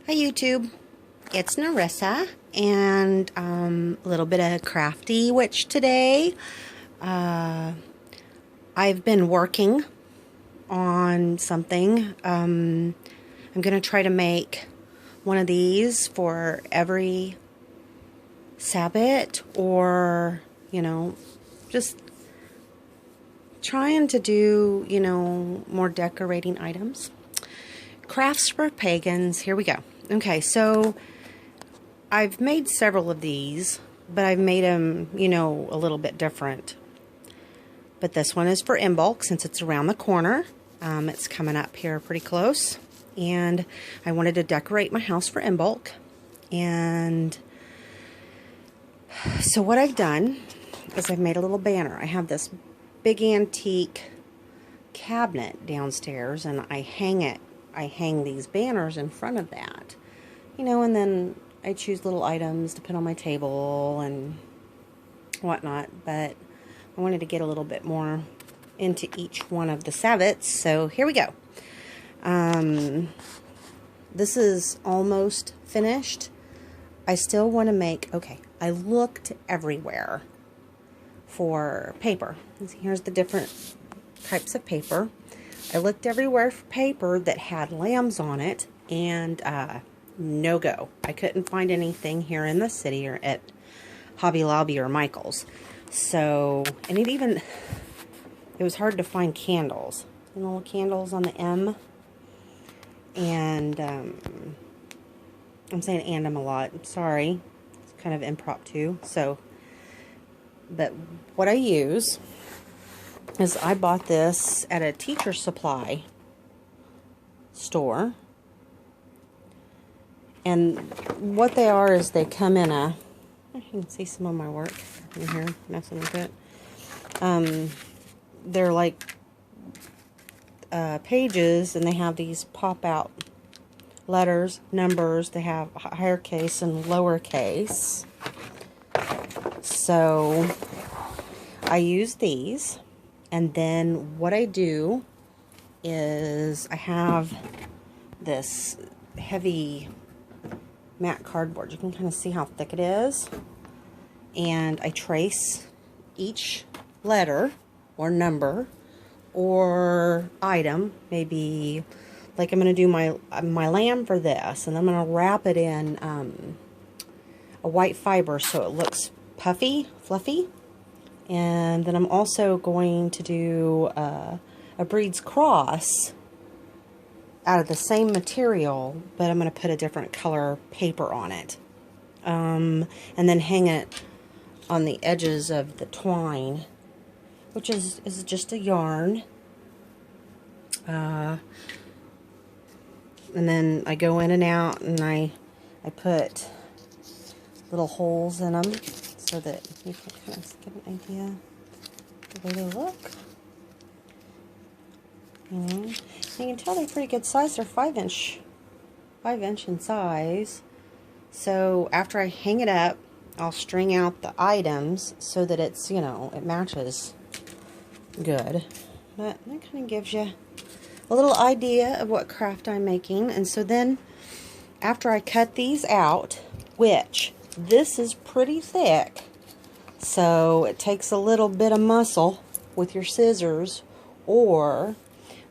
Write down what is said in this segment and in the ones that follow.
Hi YouTube, it's Narissa and a little bit of crafty witch today. I've been working on something. I'm gonna try to make one of these for every Sabbath, or just trying to do more decorating items. Crafts for pagans. Here we go. Okay, so I've made several of these, but I've made them, a little bit different. But this one is for Imbolc, since it's around the corner. It's coming up here pretty close. And I wanted to decorate my house for Imbolc. And so what I've done is I've made a little banner. I have this big antique cabinet downstairs, and I hang these banners in front of that, and then I choose little items to put on my table and whatnot. But I wanted to get a little bit more into each one of the Sabbaths, so here we go. This is almost finished. I still want to make, I looked everywhere for paper. Here's the different types of paper. I looked everywhere for paper that had lambs on it, and no go. I couldn't find anything here in the city or at Hobby Lobby or Michael's. So, and it was hard to find candles. Little candles on the M. And, I'm saying and a lot. I'm sorry. It's kind of impromptu. So, but what I use is I bought this at a teacher supply store. And what they are is they come in a, you can see some of my work in here, messing with it. They're like pages, and they have these pop-out letters, numbers. They have higher case and lower case. So I use these. And then what I do is I have this heavy matte cardboard. You can kind of see how thick it is. And I trace each letter or number or item. Maybe, like, I'm going to do my lamb for this. And I'm going to wrap it in a white fiber so it looks puffy, fluffy. And then I'm also going to do a breed's cross out of the same material, but I'm going to put a different color paper on it. And then hang it on the edges of the twine, which is just a yarn. And then I go in and out, and I put little holes in them, so that you can kind of get an idea of the way they look. You can tell they're pretty good size. They're 5-inch in size. So after I hang it up, I'll string out the items so that it's, it matches good. But that kind of gives you a little idea of what craft I'm making. And so then, after I cut these out, which this is pretty thick, so it takes a little bit of muscle with your scissors, or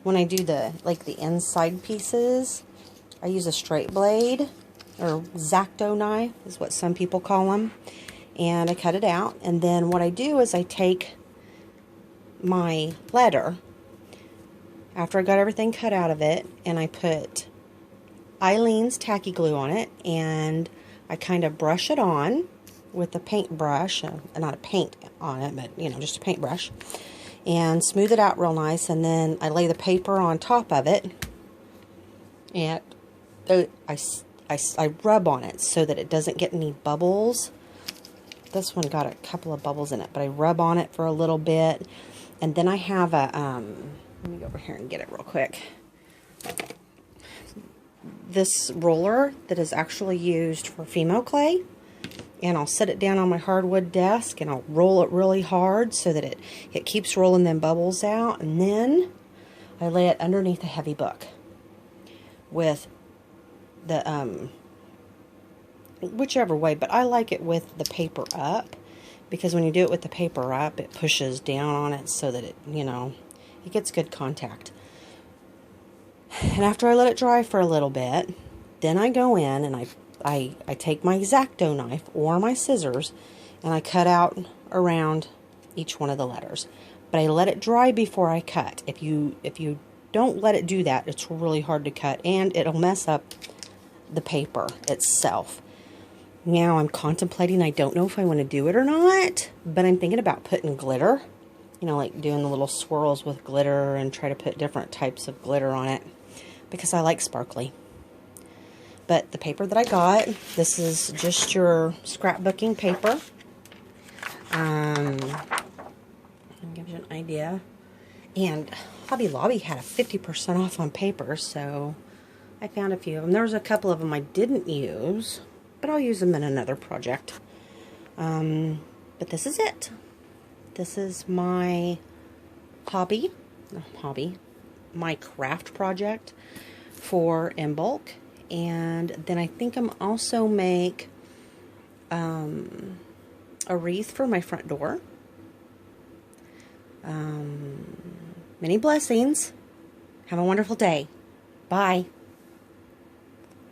when I do the inside pieces, I use a straight blade, or X-Acto knife is what some people call them, and I cut it out. And then what I do is I take my letter, after I got everything cut out of it, and I put Eileen's tacky glue on it, and I kind of brush it on with a paintbrush, not a paint on it, but just a paintbrush, and smooth it out real nice. And then I lay the paper on top of it, and I rub on it so that it doesn't get any bubbles. This one got a couple of bubbles in it, but I rub on it for a little bit. And then I have a let me go over here and get it real quick. This roller that is actually used for Fimo clay, and I'll set it down on my hardwood desk, and I'll roll it really hard so that it keeps rolling them bubbles out. And then I lay it underneath a heavy book with whichever way, but I like it with the paper up, because when you do it with the paper up, it pushes down on it so that it, you know, it gets good contact. And after I let it dry for a little bit, then I go in and I take my X-Acto knife or my scissors and I cut out around each one of the letters. But I let it dry before I cut. If you don't let it do that, it's really hard to cut and it'll mess up the paper itself. Now I'm contemplating, I don't know if I want to do it or not, but I'm thinking about putting glitter. You know, like doing the little swirls with glitter and try to put different types of glitter on it, because I like sparkly. But the paper that I got, this is just your scrapbooking paper. I'll give you an idea. And Hobby Lobby had a 50% off on paper, so I found a few of them. There was a couple of them I didn't use, but I'll use them in another project. But this is it. This is my my craft project for Imbolc. And then I think I'm also make a wreath for my front door. Many blessings. Have a wonderful day. Bye.